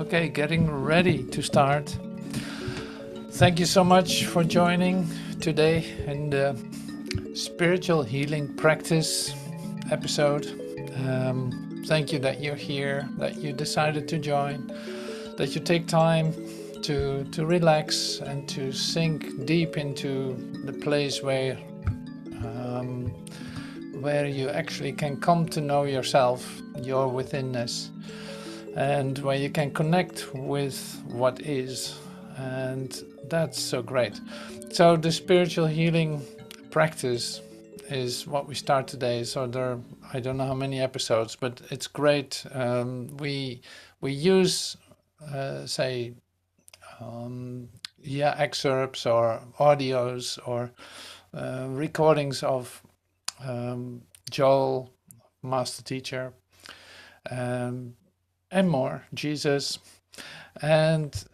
Okay, getting ready to start. Thank you so much for joining today in the spiritual healing practice episode. Thank you that you're here, that you decided to join, that you take time to relax and to sink deep into the place where you actually can come to know yourself, your withinness, and where you can connect with what is. And that's so great. So the spiritual healing practice is what we start today. So there, I don't know how many episodes, but it's great. We use say excerpts or audios or recordings of Joel, master teacher, um, and more, Jesus, and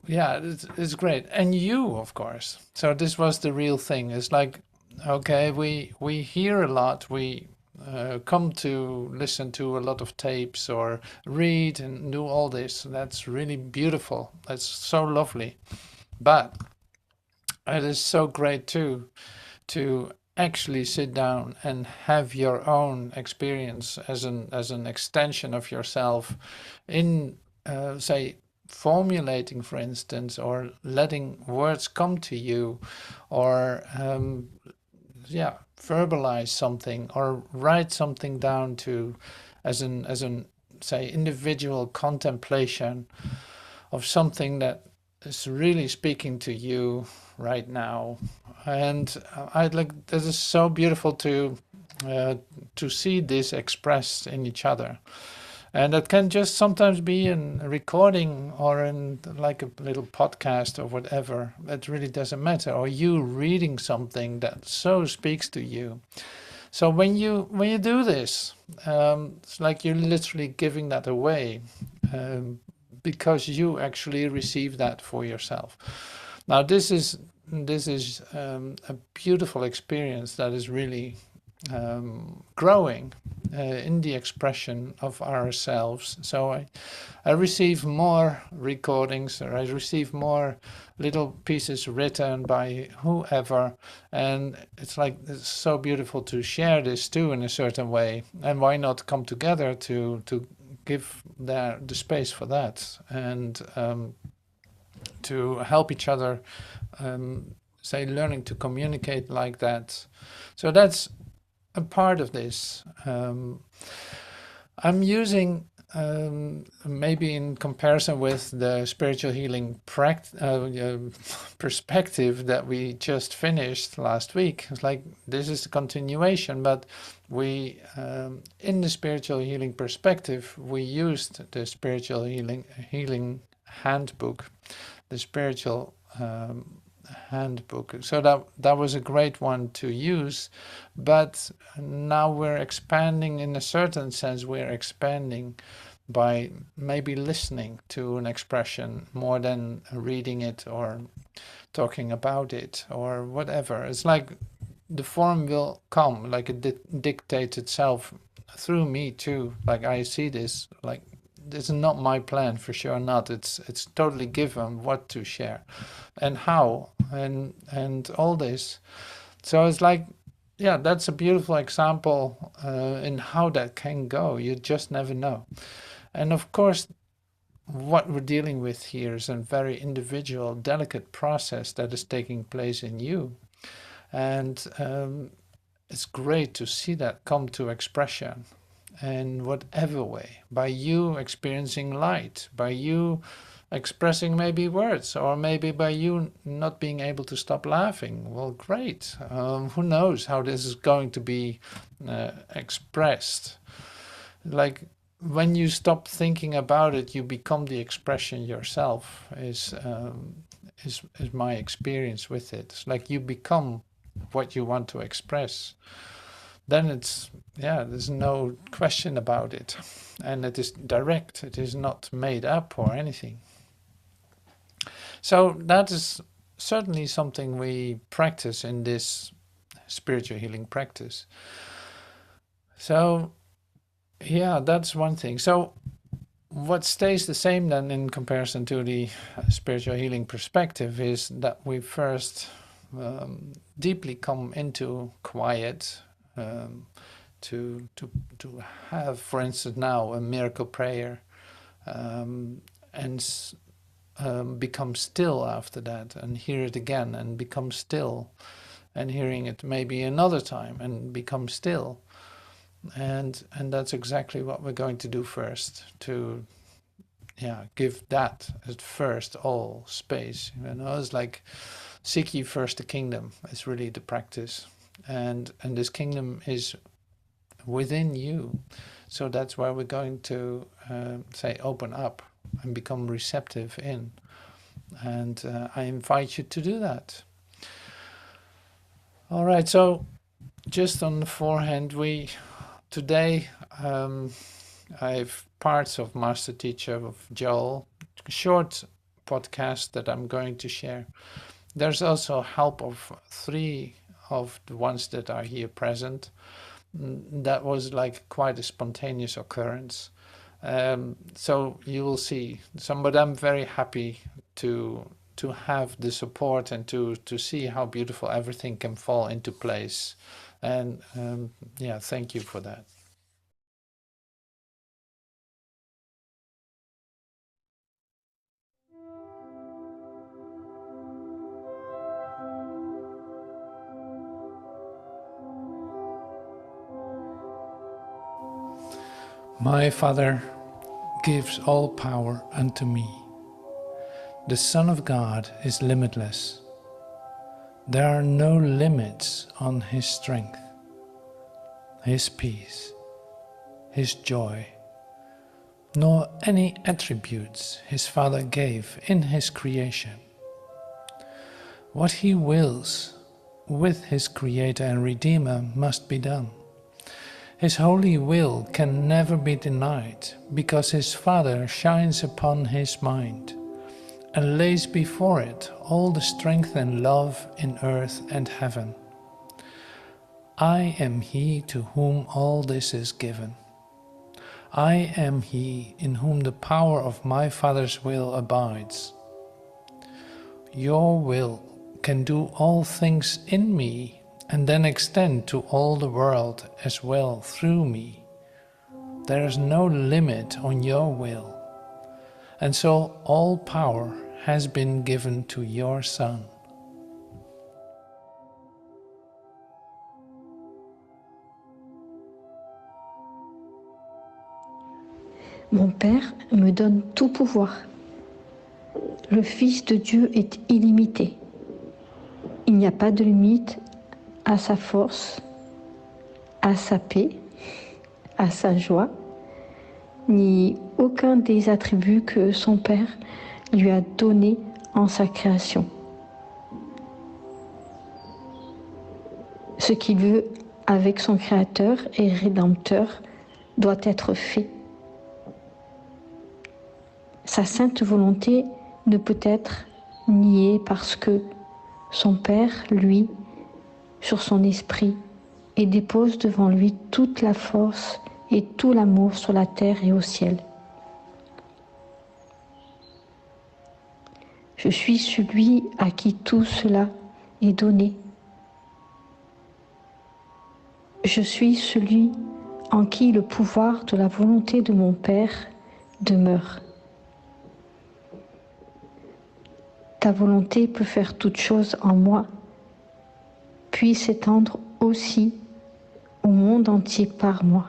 yeah, it's great. And you, of course. So this was the real thing. It's like, okay, we hear a lot. We come to listen to a lot of tapes or read and do all this. That's really beautiful. That's so lovely. But it is so great too to actually sit down and have your own experience as an extension of yourself in say formulating, for instance, or letting words come to you, or verbalize something or write something down to as an say individual contemplation of something that is really speaking to you right now. And I'd like, this is so beautiful to see this expressed in each other. And that can just sometimes be in a recording or in like a little podcast or whatever. It really doesn't matter. Or you reading something that so speaks to you. So when you do this, it's like you're literally giving that away, because you actually receive that for yourself. Now this is a beautiful experience that is really growing in the expression of ourselves. So I receive more recordings, or I receive more little pieces written by whoever, and it's like it's so beautiful to share this too in a certain way. And why not come together to give the space for that, and to help each other, say, learning to communicate like that. So that's a part of this. I'm using, maybe in comparison with the spiritual healing perspective that we just finished last week. It's like this is the continuation, but we, in the spiritual healing perspective, we used the spiritual healing handbook, the spiritual handbook. So that was a great one to use, but now we're expanding. In a certain sense, we're expanding by maybe listening to an expression more than reading it or talking about it or whatever. It's like the form will come, like it dictates itself through me too. Like I see this, like this is not my plan, for sure not. It's totally given what to share and how and all this. So it's like, yeah, that's a beautiful example in how that can go. You just never know. And of course, what we're dealing with here is a very individual, delicate process that is taking place in you. And it's great to see that come to expression in whatever way, by you experiencing light, by you expressing maybe words, or maybe by you not being able to stop laughing. Well, great. Who knows how this is going to be expressed? Like when you stop thinking about it, you become the expression yourself. Is my experience with it. It's like you become what you want to express. Then it's, yeah, there's no question about it. And it is direct, it is not made up or anything. So that is certainly something we practice in this spiritual healing practice. So, yeah, that's one thing. So what stays the same then in comparison to the spiritual healing perspective is that we first deeply come into quiet, to have, for instance, now a miracle prayer, and become still after that, and hear it again and become still, and hearing it maybe another time and become still. And that's exactly what we're going to do first, to give that at first all space. It's like seek ye first the kingdom. It's really the practice, and this kingdom is within you. So that's why we're going to say open up and become receptive in. And I invite you to do that. All right, so just on the forehand, today I have parts of Master Teacher of Joel, short podcast that I'm going to share. There's also help of 3 of the ones that are here present. That was like quite a spontaneous occurrence. So you will see some, but I'm very happy to have the support and to see how beautiful everything can fall into place. And thank you for that. My Father gives all power unto me. The Son of God is limitless. There are no limits on His strength, His peace, His joy, nor any attributes His Father gave in His creation. What He wills with His Creator and Redeemer must be done. His holy will can never be denied, because His Father shines upon His mind and lays before it all the strength and love in earth and heaven. I am He to whom all this is given. I am He in whom the power of my Father's will abides. Your will can do all things in me and then extend to all the world as well through me. There is no limit on your will, and so all power has been given to your Son. Mon Père me donne tout pouvoir. Le Fils de Dieu est illimité. Il n'y a pas de limite à sa force, à sa paix, à sa joie, ni aucun des attributs que son Père lui a donnés en sa création. Ce qu'il veut avec son Créateur et Rédempteur doit être fait. Sa sainte volonté ne peut être niée parce que son Père, lui, sur son esprit, et dépose devant lui toute la force et tout l'amour sur la terre et au ciel. Je suis celui à qui tout cela est donné. Je suis celui en qui le pouvoir de la volonté de mon Père demeure. Ta volonté peut faire toute chose en moi, puis s'étendre aussi au monde entier par moi.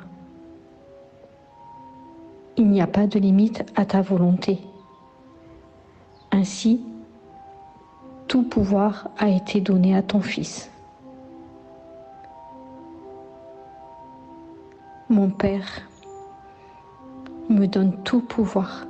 Il n'y a pas de limite à ta volonté. Ainsi, tout pouvoir a été donné à ton Fils. Mon Père me donne tout pouvoir.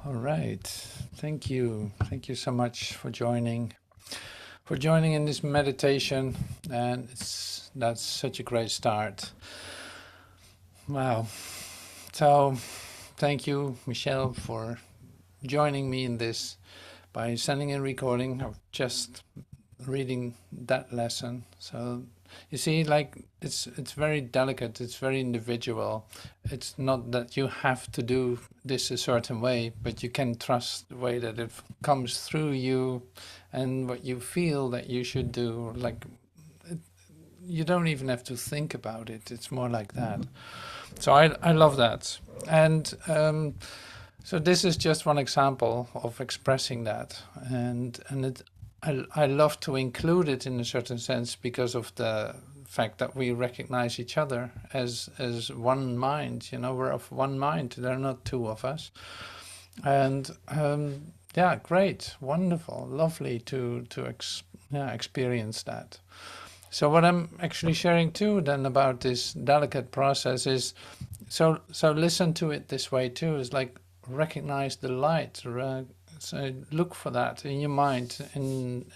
All right. Thank you. Thank you so much for joining in this meditation, and that's such a great start. Wow. So thank you, Michelle, for joining me in this by sending a recording of just reading that lesson. So you see, like it's very delicate, it's very individual. It's not that you have to do this a certain way, but you can trust the way that it comes through you and what you feel that you should do. Like you don't even have to think about it. It's more like that. So I love that. And so this is just one example of expressing that. And I love to include it in a certain sense because of the fact that we recognize each other as one mind. You know, we're of one mind. There are not two of us. And yeah, great, wonderful, lovely to experience that. So what I'm actually sharing too then about this delicate process is, so listen to it this way too, is like recognize the light, so look for that in your mind and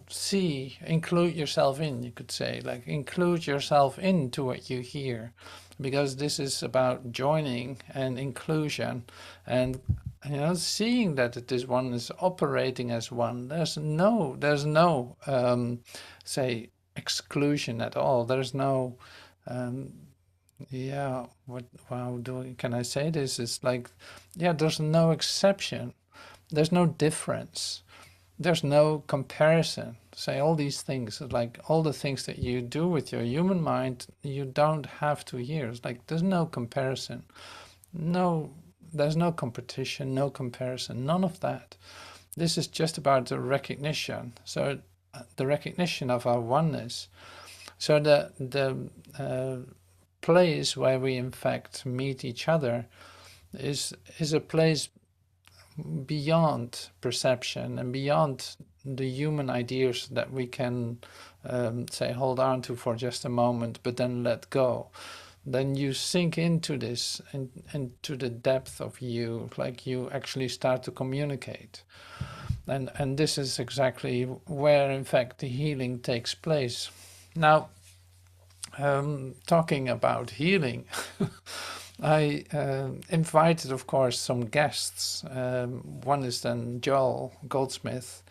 see, include yourself in, you could say, like include yourself into what you hear, because this is about joining and inclusion and seeing that this one is operating as one. There's no say exclusion at all. There's no can I say this? It's like, there's no exception. There's no difference. There's no comparison. Say all these things, like all the things that you do with your human mind, you don't have to hear. It's like there's no comparison. There's no competition, no comparison, none of that. This is just about the recognition. So the recognition of our oneness. So the place where we in fact meet each other is a place beyond perception and beyond the human ideas that we can say hold on to for just a moment, but then let go. Then you sink into this and to the depth of you, like you actually start to communicate. And this is exactly where in fact the healing takes place. Now, talking about healing, I invited, of course, some guests. One is then Joel Goldsmith.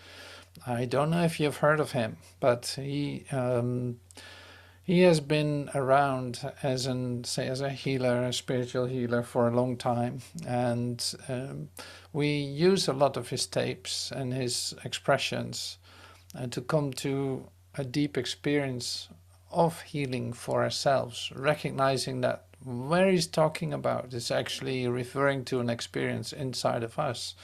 I don't know if you've heard of him, but he has been around as a healer, a spiritual healer, for a long time, and we use a lot of his tapes and his expressions to come to a deep experience of healing for ourselves, recognizing that where he's talking about is actually referring to an experience inside of us,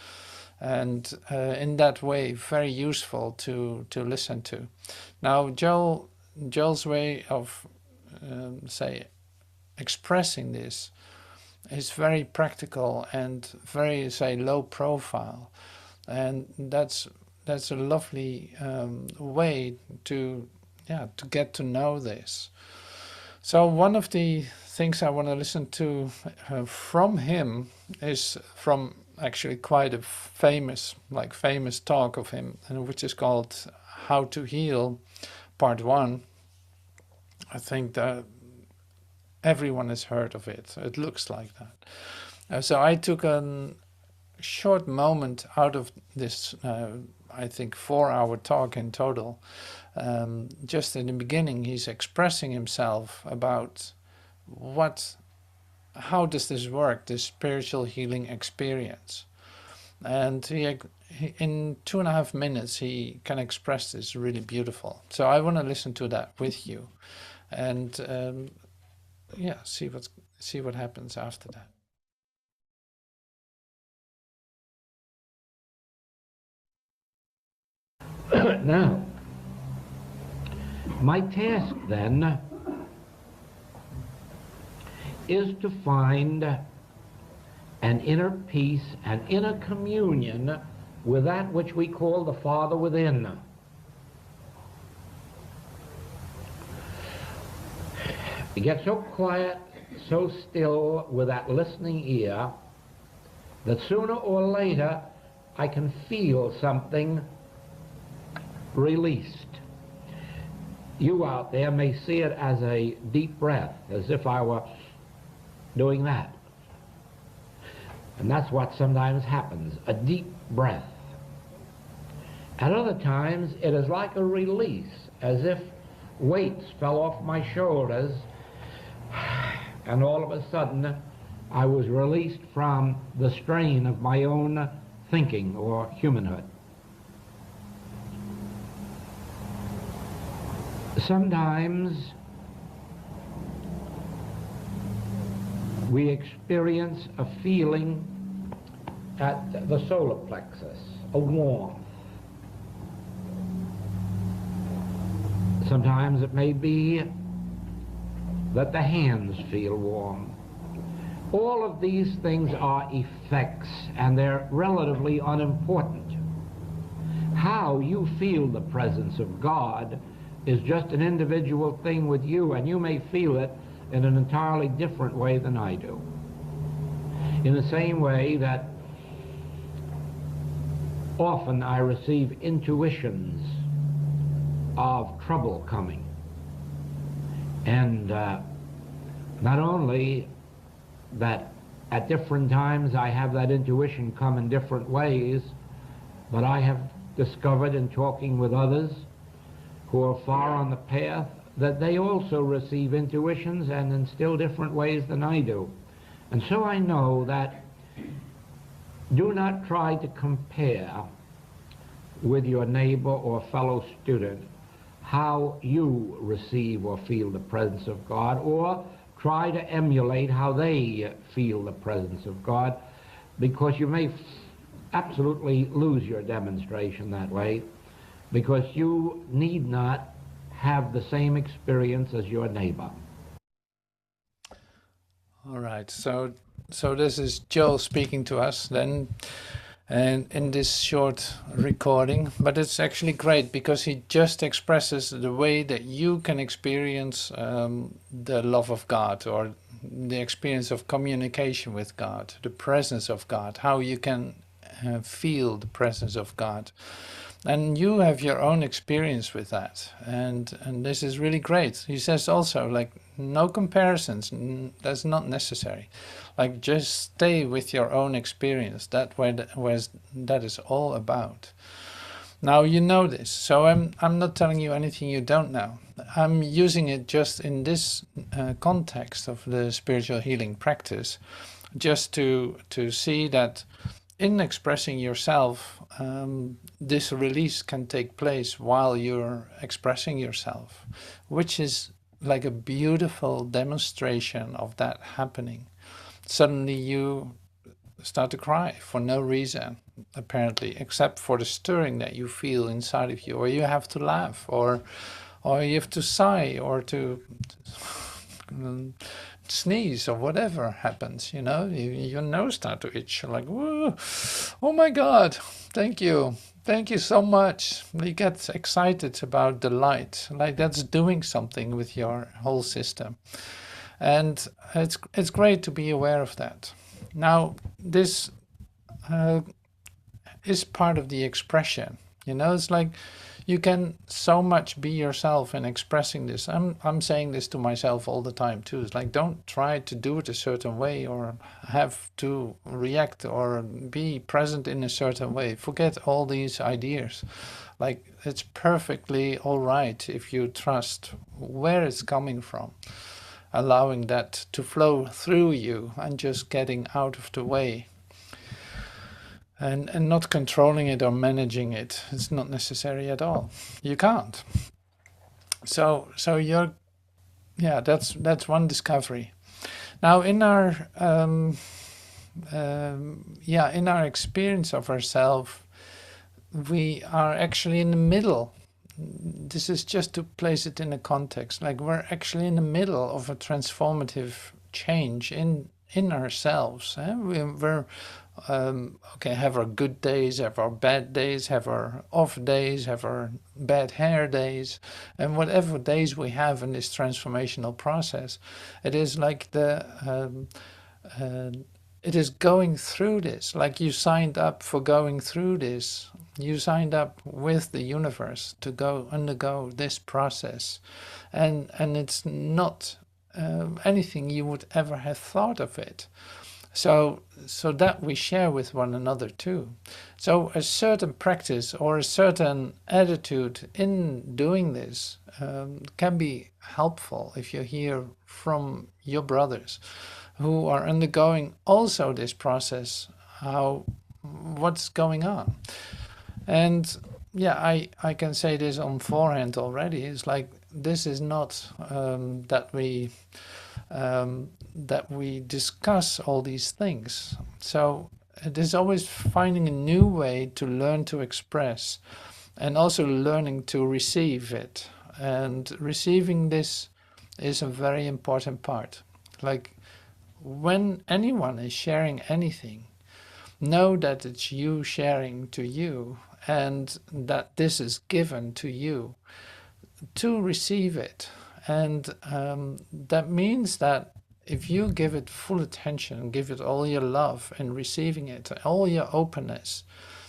and in that way very useful to listen to. Now Joel's way of expressing this is very practical and very low profile, and that's a lovely way to get to know this. So one of the things I want to listen to from him is from actually quite a famous talk of him, which is called How to Heal, Part 1. I think that everyone has heard of it. It looks like that. So I took a short moment out of this, I think 4-hour talk in total. Just in the beginning, he's expressing himself about how does this work, this spiritual healing experience. And he in 2.5 minutes, he can express this really beautiful. So I want to listen to that with you, and see what happens after that. Now, my task then is to find an inner peace, an inner communion with that which we call the Father within. You get so quiet, so still with that listening ear, that sooner or later I can feel something released. You out there may see it as a deep breath, as if I were doing that. And that's what sometimes happens, a deep breath. At other times, it is like a release, as if weights fell off my shoulders, and all of a sudden, I was released from the strain of my own thinking or humanhood. Sometimes we experience a feeling at the solar plexus, a warmth. Sometimes it may be that the hands feel warm. All of these things are effects, and they're relatively unimportant. How you feel the presence of God is just an individual thing with you, and you may feel it in an entirely different way than I do. In the same way that often I receive intuitions of trouble coming. And not only that at different times I have that intuition come in different ways, but I have discovered in talking with others who are far on the path that they also receive intuitions, and in still different ways than I do. And so I know that do not try to compare with your neighbor or fellow student how you receive or feel the presence of God, or try to emulate how they feel the presence of God, because you may absolutely lose your demonstration that way, because you need not have the same experience as your neighbor. All right, so this is Joel speaking to us then, and in this short recording, but it's actually great because he just expresses the way that you can experience the love of God, or the experience of communication with God, the presence of God, how you can feel the presence of God. And you have your own experience with that, and this is really great. He says also, like, no comparisons, that's not necessary. Like, just stay with your own experience. That that is all about. Now you know this, so I'm not telling you anything you don't know. I'm using it just in this context of the spiritual healing practice, just to see that in expressing yourself, this release can take place while you're expressing yourself, which is like a beautiful demonstration of that happening. Suddenly you start to cry for no reason, apparently, except for the stirring that you feel inside of you, or you have to laugh, or you have to sigh, or to sneeze, or whatever happens, you know, your nose starts to itch. You're like, whoa, oh my God, thank you so much. You get excited about the light, like that's doing something with your whole system, and it's great to be aware of that. Now this is part of the expression, you know. It's like you can so much be yourself in expressing this. I'm saying this to myself all the time too. It's like, don't try to do it a certain way, or have to react or be present in a certain way. Forget all these ideas. Like, it's perfectly all right if you trust where it's coming from, allowing that to flow through you and just getting out of the way. And not controlling it or managing it. It's not necessary at all. You can't. So you're, yeah, that's one discovery. Now in our in our experience of ourselves, we are actually in the middle. This is just to place it in a context. Like, we're actually in the middle of a transformative change in ourselves. We're okay, have our good days, have our bad days, have our off days, have our bad hair days, and whatever days we have in this transformational process, it is like it is going through this, like you signed up for going through this. You signed up with the universe to go undergo this process. And it's not anything you would ever have thought of it. So that we share with one another too. So a certain practice or a certain attitude in doing this can be helpful if you hear from your brothers who are undergoing also this process, what's going on. And yeah, I can say this on forehand already. It's like, this is not that we discuss all these things. So it is always finding a new way to learn to express, and also learning to receive it. And receiving this is a very important part. Like, when anyone is sharing anything, know that it's you sharing to you, and that this is given to you to receive it. And that means that if you give it full attention, give it all your love and receiving it, all your openness,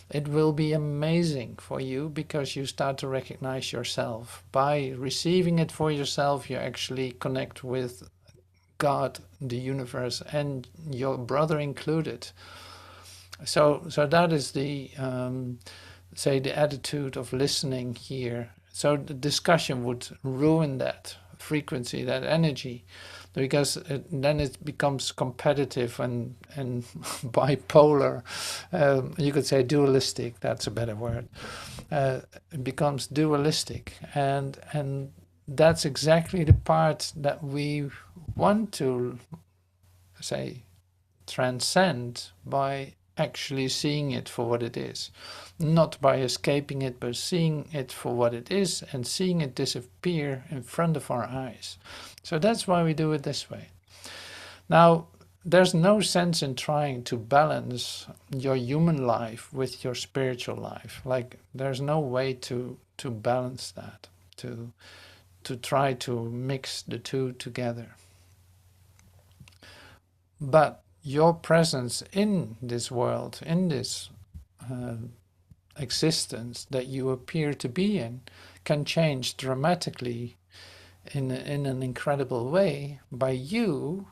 it will be amazing for you, because you start to recognize yourself. By receiving it for yourself, you actually connect with God, the universe, and your brother included. So that is the, say, the attitude of listening here. So the discussion would ruin that frequency, that energy, because then it becomes competitive and bipolar. You could say dualistic, that's a better word. It becomes dualistic, and that's exactly the part that we want to, say, transcend by actually seeing it for what it is. Not by escaping it, but seeing it for what it is, and seeing it disappear in front of our eyes. So that's why we do it this way. Now, there's no sense in trying to balance your human life with your spiritual life. Like, there's no way to balance that, to try to mix the two together. But your presence in this world, in this existence that you appear to be in, can change dramatically in an incredible way by you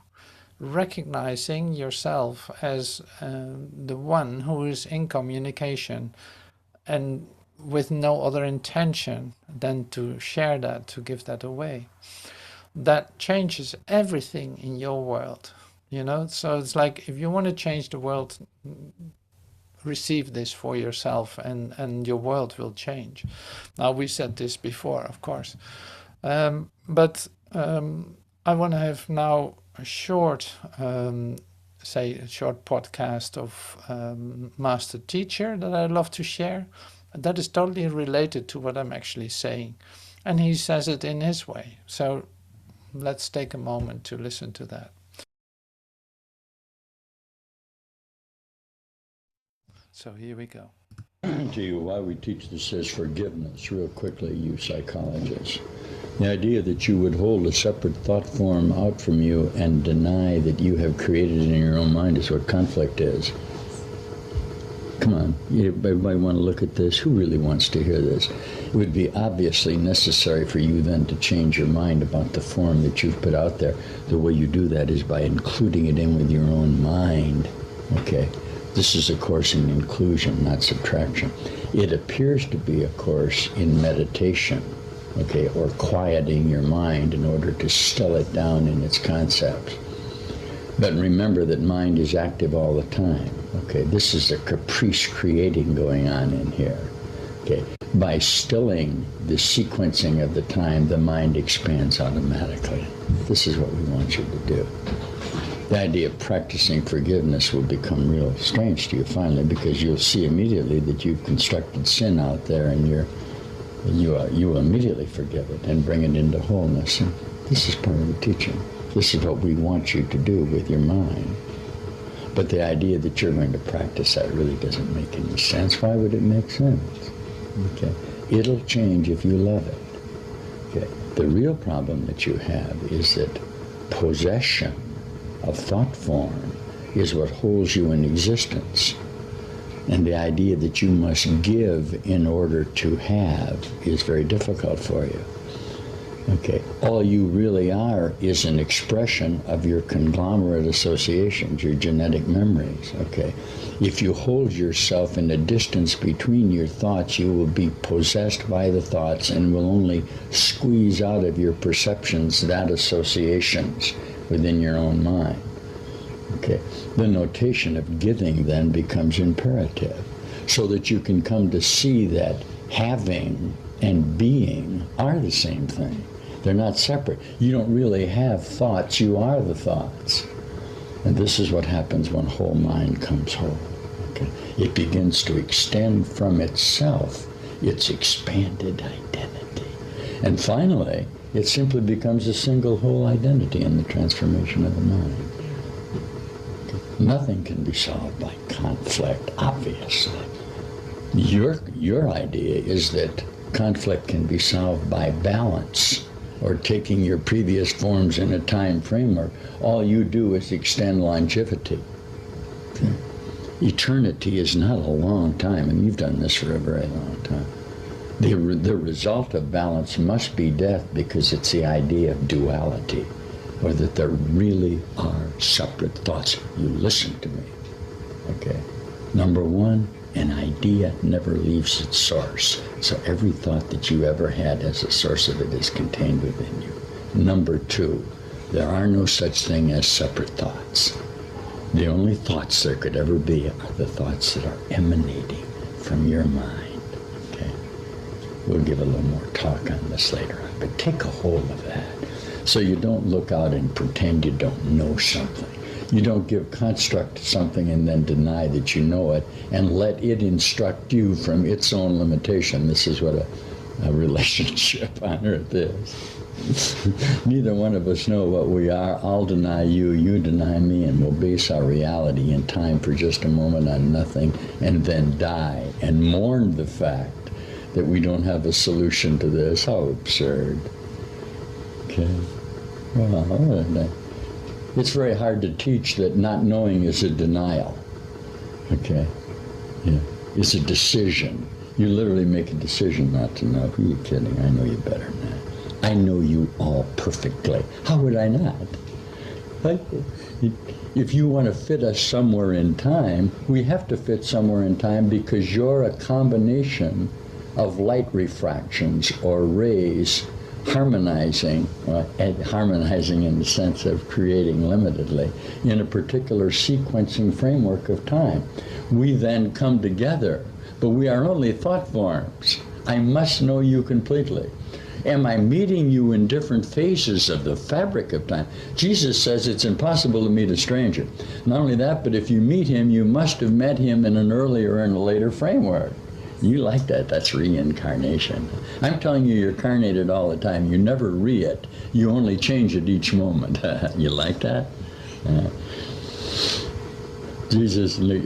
recognizing yourself as the one who is in communication, and with no other intention than to share that, to give that away. That changes everything in your world. So it's like, if you want to change the world, receive this for yourself, and your world will change. Now, we said this before, of course, but I want to have now a short, a short podcast of Master Teacher that I love to share. That is totally related to what I'm actually saying, and he says it in his way. So let's take a moment to listen to that. So here we go. To you, why we teach this as forgiveness, real quickly, you psychologists. The idea that you would hold a separate thought form out from you and deny that you have created it in your own mind is what conflict is. Come on, everybody want to look at this? Who really wants to hear this? It would be obviously necessary for you then to change your mind about the form that you've put out there. The way you do that is by including it in with your own mind, okay? This is a course in inclusion, not subtraction. It appears to be a course in meditation, okay, or quieting your mind in order to still it down in its concepts. But remember that mind is active all the time, okay? This is a caprice creating going on in here, okay? By stilling the sequencing of the time, the mind expands automatically. This is what we want you to do. The idea of practicing forgiveness will become real strange to you finally, because you'll see immediately that you've constructed sin out there, and you will immediately forgive it and bring it into wholeness. And this is part of the teaching. This is what we want you to do with your mind. But the idea that you're going to practice that really doesn't make any sense. Why would it make sense? Okay. It'll change if you love it. Okay. The real problem that you have is that possession of thought form is what holds you in existence. And the idea that you must give in order to have is very difficult for you. Okay, all you really are is an expression of your conglomerate associations, your genetic memories, okay? If you hold yourself in a distance between your thoughts, you will be possessed by the thoughts and will only squeeze out of your perceptions that associations within your own mind. Okay, the notation of giving then becomes imperative, so that you can come to see that having and being are the same thing. They're not separate. You don't really have thoughts, you are the thoughts. And this is what happens when whole mind comes whole. Okay? It begins to extend from itself its expanded identity. And finally, it simply becomes a single whole identity in the transformation of the mind. Okay? Nothing can be solved by conflict, obviously. Your idea is that conflict can be solved by balance, or taking your previous forms in a time framework. All you do is extend longevity. Okay. Eternity is not a long time, and you've done this for a very long time. The result of balance must be death, because it's the idea of duality, or that there really are separate thoughts. You listen to me, okay? Number one, an idea never leaves its source. So every thought that you ever had as a source of it is contained within you. Number two, there are no such thing as separate thoughts. The only thoughts there could ever be are the thoughts that are emanating from your mind. Okay? We'll give a little more talk on this later on, but take a hold of that. So you don't look out and pretend you don't know something. You don't give construct to something and then deny that you know it, and let it instruct you from its own limitation. This is what a relationship on earth is. Neither one of us know what we are. I'll deny you, you deny me, and we'll base our reality in time for just a moment on nothing, and then die and mourn the fact that we don't have a solution to this. How absurd. Okay. Well, it's very hard to teach that not knowing is a denial. Okay? Yeah. It's a decision. You literally make a decision not to know. Who are you kidding? I know you better than that. I know you all perfectly. How would I not? Like, if you want to fit us somewhere in time, we have to fit somewhere in time, because you're a combination of light refractions or rays harmonizing in the sense of creating limitedly in a particular sequencing framework of time. We then come together, but we are only thought forms. I must know you completely. Am I meeting you in different phases of the fabric of time? Jesus says it's impossible to meet a stranger. Not only that, but if you meet him, you must have met him in an earlier and a later framework. You like that? That's reincarnation. I'm telling you, you're carnated all the time. You never re-it. You only change it each moment. You like that?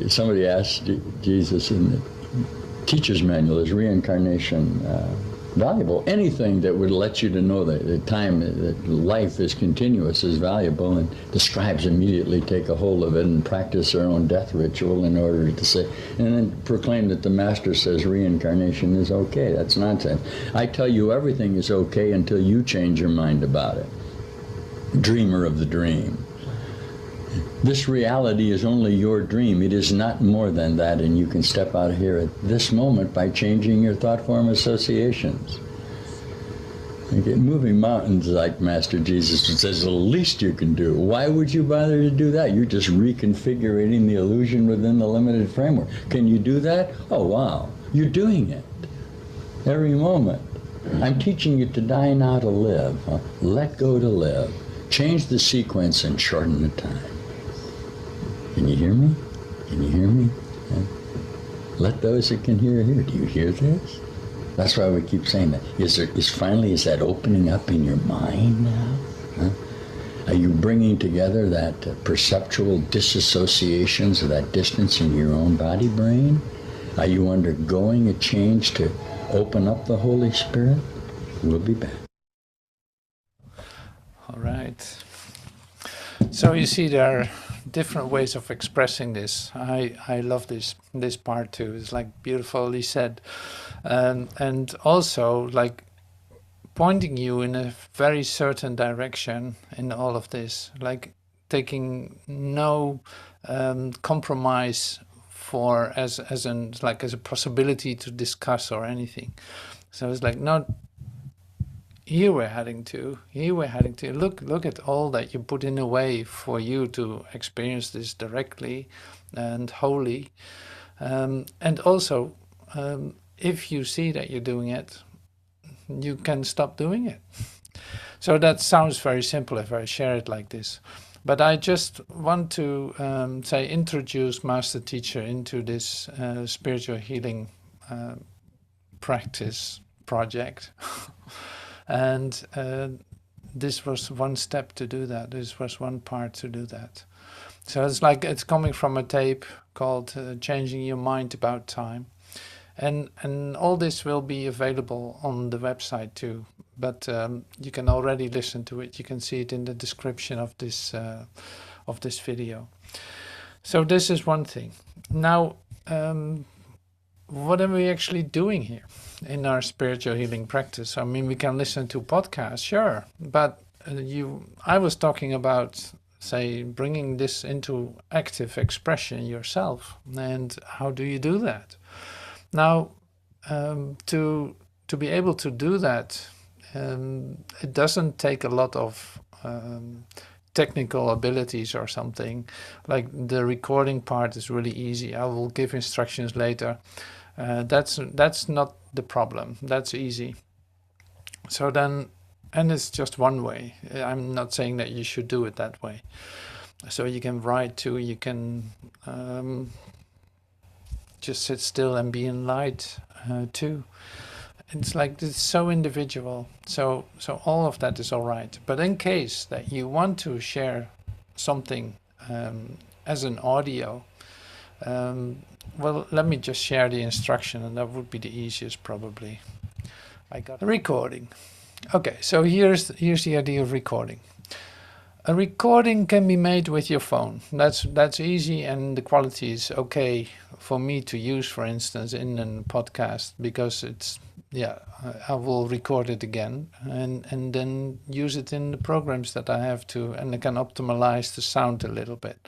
Somebody asked Jesus in the teacher's manual, is reincarnation valuable? Anything that would let you to know that the time, that life is continuous is valuable, and the scribes immediately take a hold of it and practice their own death ritual in order to say, and then proclaim that the master says reincarnation is okay. That's nonsense. I tell you everything is okay until you change your mind about it. Dreamer of the dream. This reality is only your dream. It is not more than that, and you can step out of here at this moment by changing your thought form associations. Okay, moving mountains, like Master Jesus says, the least you can do. Why would you bother to do that? You're just reconfiguring the illusion within the limited framework. Can you do that? Oh, wow. You're doing it every moment. I'm teaching you to die now to live. Huh? Let go to live. Change the sequence and shorten the time. Can you hear me? Can you hear me? Yeah. Let those that can hear. Do you hear this? That's why we keep saying that. Is that opening up in your mind now? Huh? Are you bringing together that perceptual disassociations of that distance in your own body brain? Are you undergoing a change to open up the Holy Spirit? We'll be back. All right. So you see, there different ways of expressing this. I love this part too. It's like beautifully said, and also like pointing you in a very certain direction in all of this, like taking no compromise for as a possibility to discuss or anything. So it's like, not here we're heading to, look at all that you put in a way for you to experience this directly and wholly, and also if you see that you're doing it, you can stop doing it. So that sounds very simple if I share it like this, but I just want to introduce Master Teacher into this spiritual healing practice project. And this was one step to do that. This was one part to do that. So it's like, it's coming from a tape called Changing Your Mind About Time. And all this will be available on the website too. But you can already listen to it. You can see it in the description of this video. So this is one thing. Now, what are we actually doing here in our spiritual healing practice? I mean, we can listen to podcasts, sure, but I was talking about, say, bringing this into active expression yourself. And how do you do that? Now, to be able to do that, it doesn't take a lot of technical abilities or something. Like the recording part is really easy. I will give instructions later. That's not the problem. That's easy. So then, and it's just one way. I'm not saying that you should do it that way. So you can write too. You can just sit still and be in light too. It's like, it's so individual. So all of that is all right. But in case that you want to share something as an audio, well, let me just share the instruction, and that would be the easiest probably. I got a recording. Okay, so here's the idea of recording. A recording can be made with your phone. That's easy, and the quality is okay for me to use, for instance, in a podcast, because it's, yeah, I will record it again and then use it in the programs that I have to, and I can optimize the sound a little bit.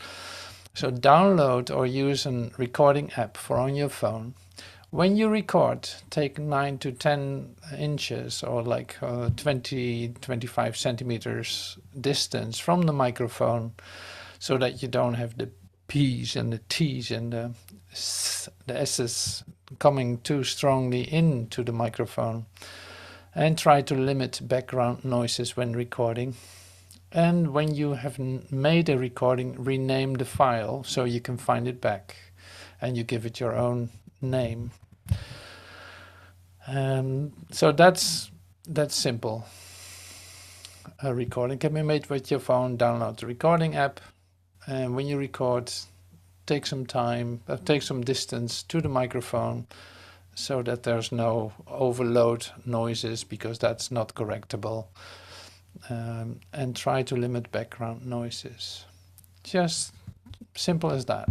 So download or use a recording app for on your phone. When you record, take 9 to 10 inches or like 20-25 centimeters distance from the microphone, so that you don't have the P's and the T's and the S's coming too strongly into the microphone. And try to limit background noises when recording. And when you have made a recording, rename the file so you can find it back, and you give it your own name. So that's simple. A recording can be made with your phone. Download the recording app, and when you record, take some time, take some distance to the microphone, so that there's no overload noises, because that's not correctable. And try to limit background noises. Just simple as that.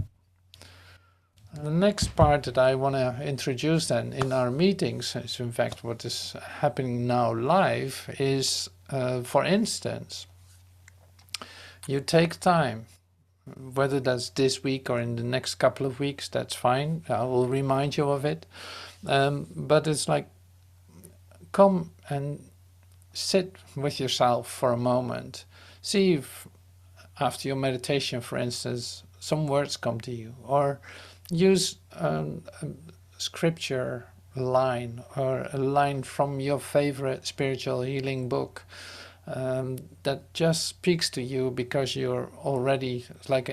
The next part that I want to introduce then in our meetings is, in fact, what is happening now live is, for instance, you take time, whether that's this week or in the next couple of weeks, that's fine. I will remind you of it. But it's like, come and sit with yourself for a moment. See if after your meditation, for instance, some words come to you, or use a scripture line or a line from your favorite spiritual healing book that just speaks to you, because you're already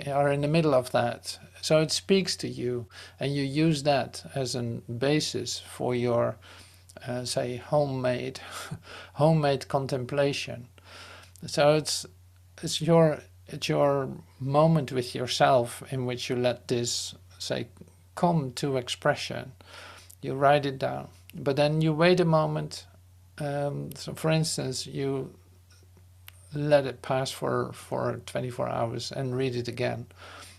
are in the middle of that. So it speaks to you, and you use that as a basis for your say homemade contemplation. So it's your moment with yourself in which you let this, say, come to expression. You write it down, but then you wait a moment. So for instance, you let it pass for 24 hours and read it again.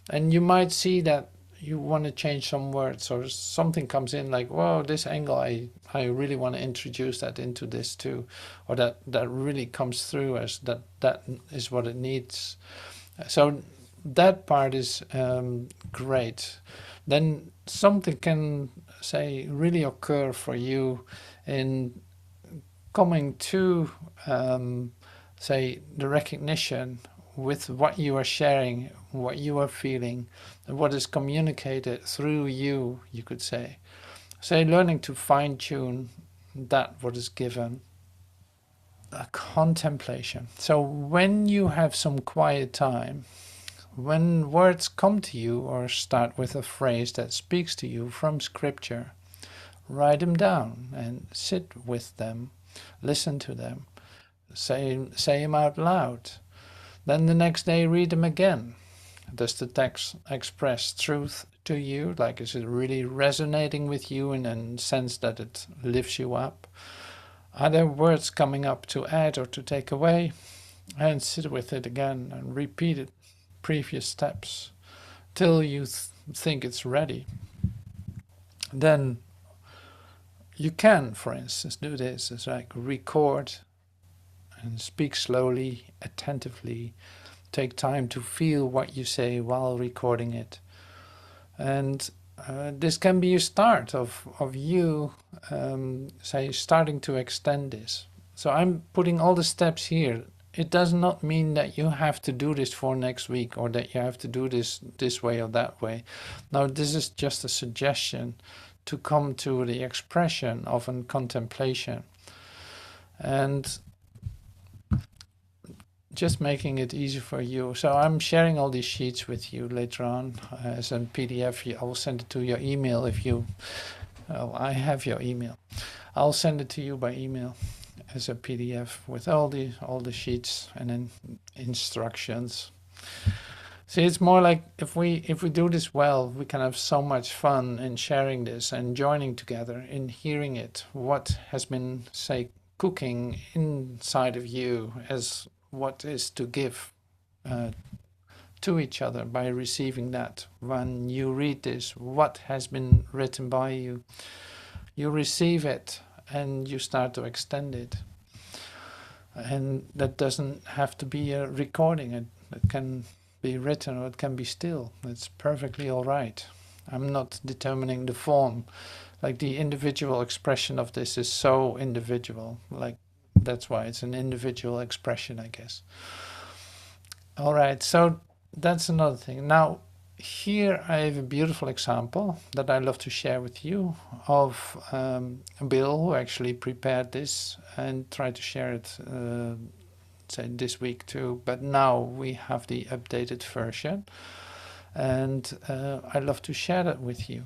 And you might see that you want to change some words, or something comes in like, whoa, this angle, I really want to introduce that into this too, or that really comes through as that is what it needs. So that part is great. Then something can, say, really occur for you in coming to, say, the recognition with what you are sharing, what you are feeling, and what is communicated through you, you could say. Say, learning to fine-tune that what is given. A contemplation. So when you have some quiet time, when words come to you or start with a phrase that speaks to you from scripture, write them down and sit with them, listen to them, say them out loud. Then the next day read them again. Does the text express truth to you? Like, is it really resonating with you in a sense that it lifts you up? Are there words coming up to add or to take away? And sit with it again and repeat it, previous steps, till you think it's ready. Then you can, for instance, do this. It's like record and speak slowly, attentively. Take time to feel what you say while recording it. And this can be a start of you, say, starting to extend this. So I'm putting all the steps here. It does not mean that you have to do this for next week, or that you have to do this way or that way. No, this is just a suggestion to come to the expression of a contemplation. And just making it easy for you. So I'm sharing all these sheets with you later on as a PDF. I will send it to your email if you... Well, I have your email. I'll send it to you by email as a PDF with all the sheets and then instructions. See, it's more like if we do this well, we can have so much fun in sharing this and joining together in hearing it, what has been, say, cooking inside of you as what is to give to each other by receiving that. When you read this, what has been written by you, you receive it and you start to extend it. And that doesn't have to be a recording. It can be written or it can be still. It's perfectly all right. I'm not determining the form. Like, the individual expression of this is so individual. Like, that's why it's an individual expression, I guess. All right, so that's another thing. Now, here I have a beautiful example that I love to share with you of Bill, who actually prepared this and tried to share it, say, this week too. But now we have the updated version, and I love to share that with you.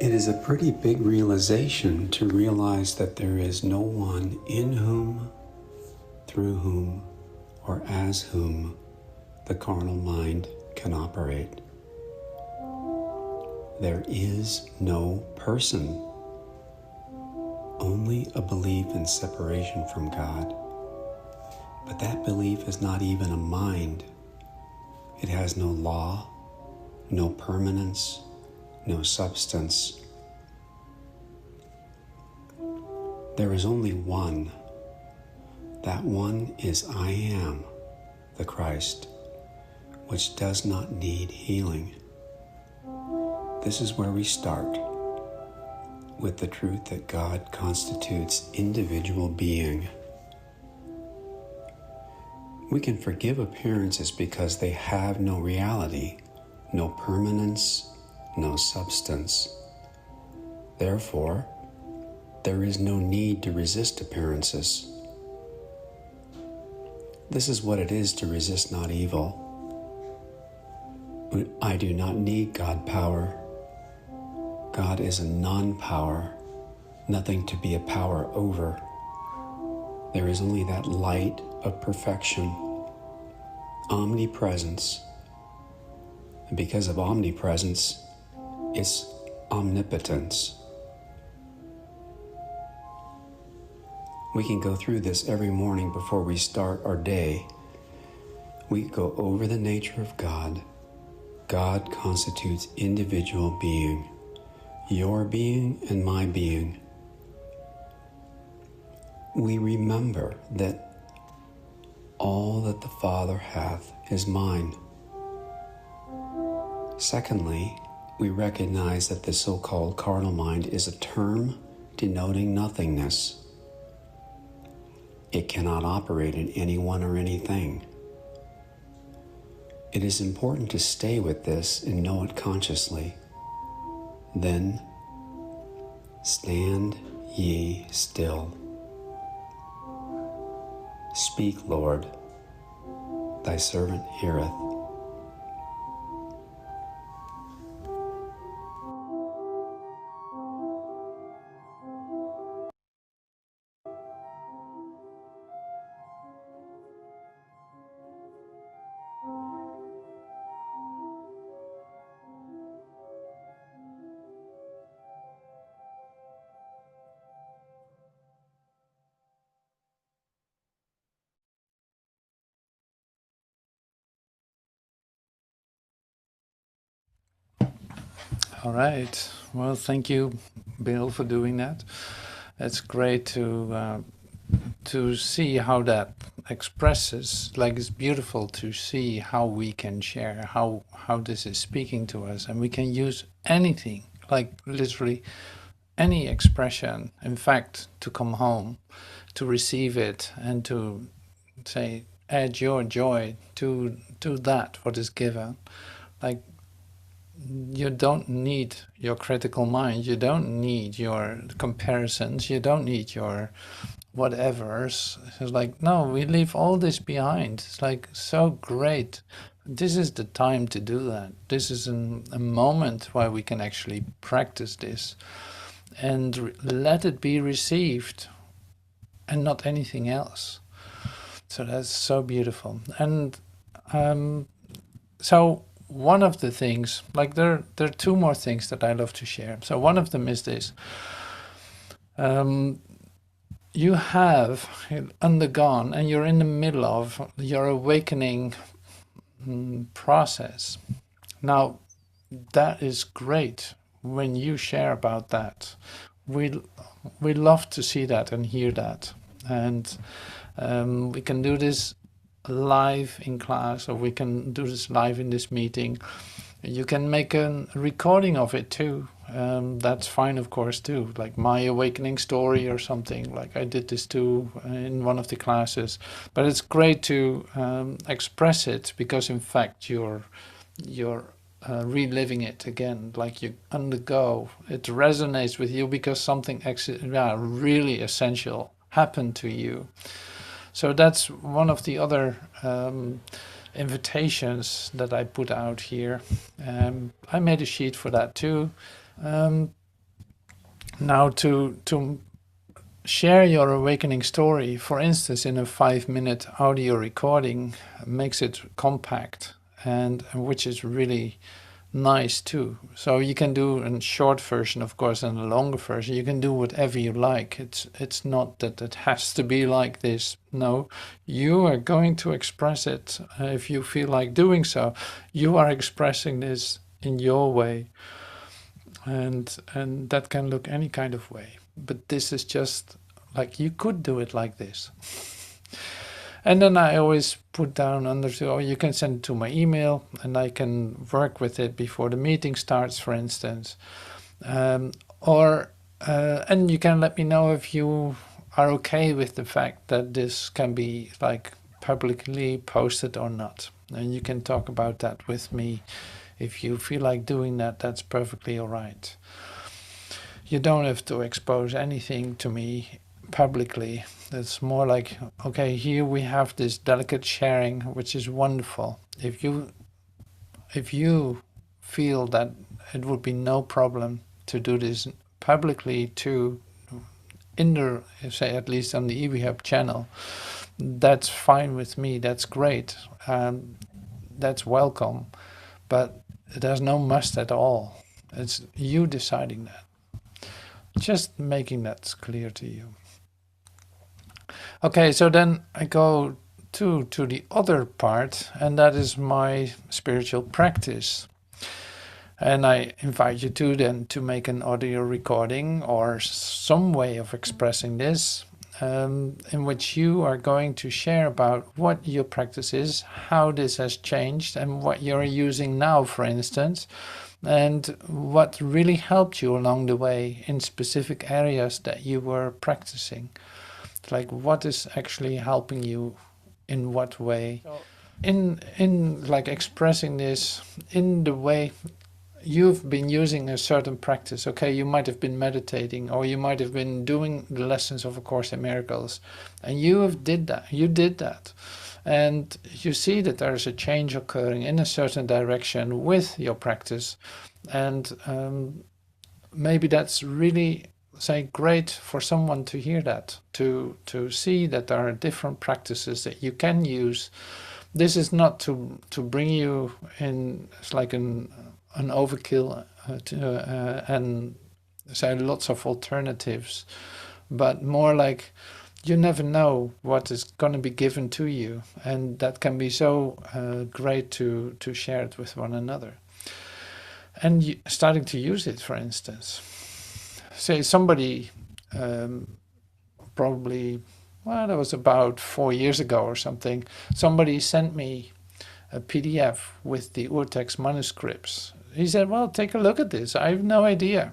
It is a pretty big realization to realize that there is no one in whom, through whom, or as whom the carnal mind can operate. There is no person, only a belief in separation from God. But that belief is not even a mind. It has no law, no permanence, no substance. There is only one. That one is I am, the Christ, which does not need healing. This is where we start, with the truth that God constitutes individual being. We can forgive appearances because they have no reality, no permanence, no substance. Therefore, there is no need to resist appearances. This is what it is to resist not evil. I do not need God power. God is a non-power, nothing to be a power over. There is only that light of perfection, omnipresence. And because of omnipresence, it's omnipotence. We can go through this every morning before we start our day. We go over the nature of God. God constitutes individual being, your being and my being. We remember that all that the Father hath is mine. Secondly, we recognize that the so-called carnal mind is a term denoting nothingness. It cannot operate in anyone or anything. It is important to stay with this and know it consciously. Then, stand ye still. Speak, Lord, thy servant heareth. All right. Well, thank you, Bill, for doing that. It's great to see how that expresses. Like, it's beautiful to see how we can share, how this is speaking to us, and we can use anything, like literally any expression. In fact, to come home, to receive it, and to say, add your joy to that what is given. Like, you don't need your critical mind, you don't need your comparisons, you don't need your whatevers. It's like, no, we leave all this behind. It's like so great. This is the time to do that. This is a moment where we can actually practice this and let it be received and not anything else. So that's so beautiful. And so one of the things, like there are two more things that I love to share. So one of them is this. You have undergone and you're in the middle of your awakening process. Now, that is great when you share about that. We love to see that and hear that. And we can do this live in class, or we can do this live in this meeting. You can make a recording of it too. That's fine, of course, too. Like my awakening story or something. Like I did this too in one of the classes. But it's great to express it, because in fact you're reliving it again. Like you undergo. It resonates with you because something really essential happened to you. So that's one of the other invitations that I put out here. I made a sheet for that too. Now to share your awakening story, for instance, in a 5-minute audio recording, makes it compact, and which is really nice too. So you can do a short version, of course, and a longer version. You can do whatever you like. It's not that it has to be like this. No, you are going to express it if you feel like doing so. You are expressing this in your way, and that can look any kind of way. But this is just like, you could do it like this. And then I always put down under, or you can send it to my email and I can work with it before the meeting starts, for instance. And you can let me know if you are okay with the fact that this can be like publicly posted or not. And you can talk about that with me. If you feel like doing that, that's perfectly all right. You don't have to expose anything to me publicly. It's more like, okay, here we have this delicate sharing, which is wonderful. If you if you feel that it would be no problem to do this publicly to say at least on the EVHub channel, that's fine with me, that's great, that's welcome, but there's no must at all. It's you deciding that. Just making that clear to you. Okay, so then I go to the other part, and that is my spiritual practice. And I invite you to make an audio recording or some way of expressing this, in which you are going to share about what your practice is, how this has changed, and what you're using now, for instance, and what really helped you along the way in specific areas that you were practicing. Like, what is actually helping you in what way? In like expressing this in the way you've been using a certain practice. Okay, you might have been meditating, or you might have been doing the lessons of A Course in Miracles, and you did that, and you see that there's a change occurring in a certain direction with your practice, and maybe that's really, say, great for someone to hear that, to see that there are different practices that you can use. This is not to bring you in, it's like an overkill and say lots of alternatives, but more like you never know what is going to be given to you, and that can be so great to share it with one another. And starting to use it, for instance. Say somebody probably, well, that was about 4 years ago or something, somebody sent me a PDF with the Urtext manuscripts. He said, well, take a look at this. I have no idea.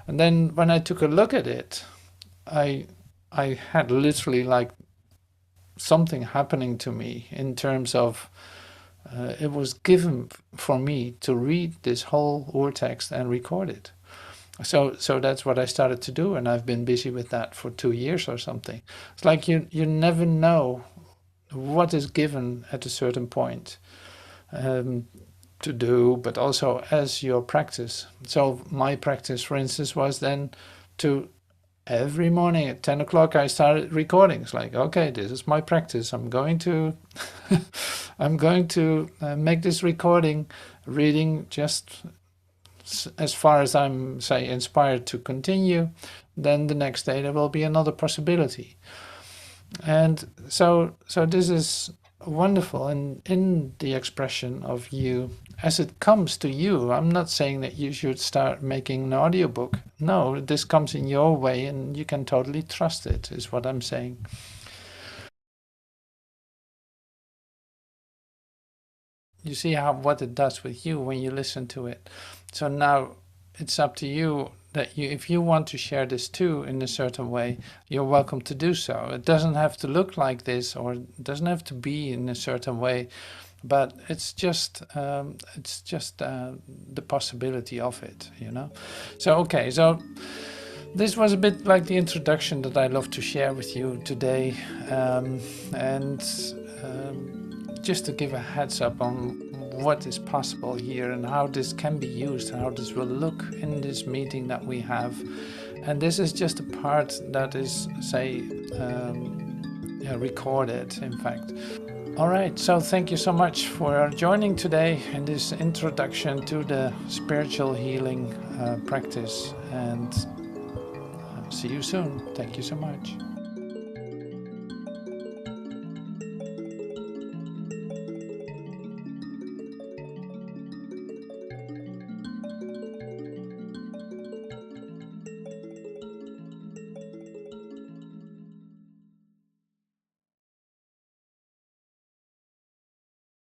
And then when I took a look at it, I had literally like something happening to me in terms of it was given for me to read this whole Urtext and record it. So that's what I started to do, and I've been busy with that for 2 years or something. It's like you never know what is given at a certain point to do, but also as your practice. So my practice, for instance, was then to every morning at 10 o'clock I started recording. It's like, okay, this is my practice. I'm going to make this recording, reading just as far as I'm, say, inspired to continue. Then the next day there will be another possibility. And so this is wonderful, and in the expression of you as it comes to you. I'm not saying that you should start making an audiobook. No, this comes in your way and you can totally trust it, is what I'm saying. You see what it does with you when you listen to it. So now it's up to you that if you want to share this too in a certain way, you're welcome to do so. It doesn't have to look like this, or it doesn't have to be in a certain way, but it's just the possibility of it, you know. So okay, so this was a bit like the introduction that I love to share with you today, just to give a heads up on what is possible here and how this can be used, how this will look in this meeting that we have. And this is just a part that is, say, recorded, in fact. All right, so thank you so much for joining today in this introduction to the spiritual healing practice, and see you soon. Thank you so much.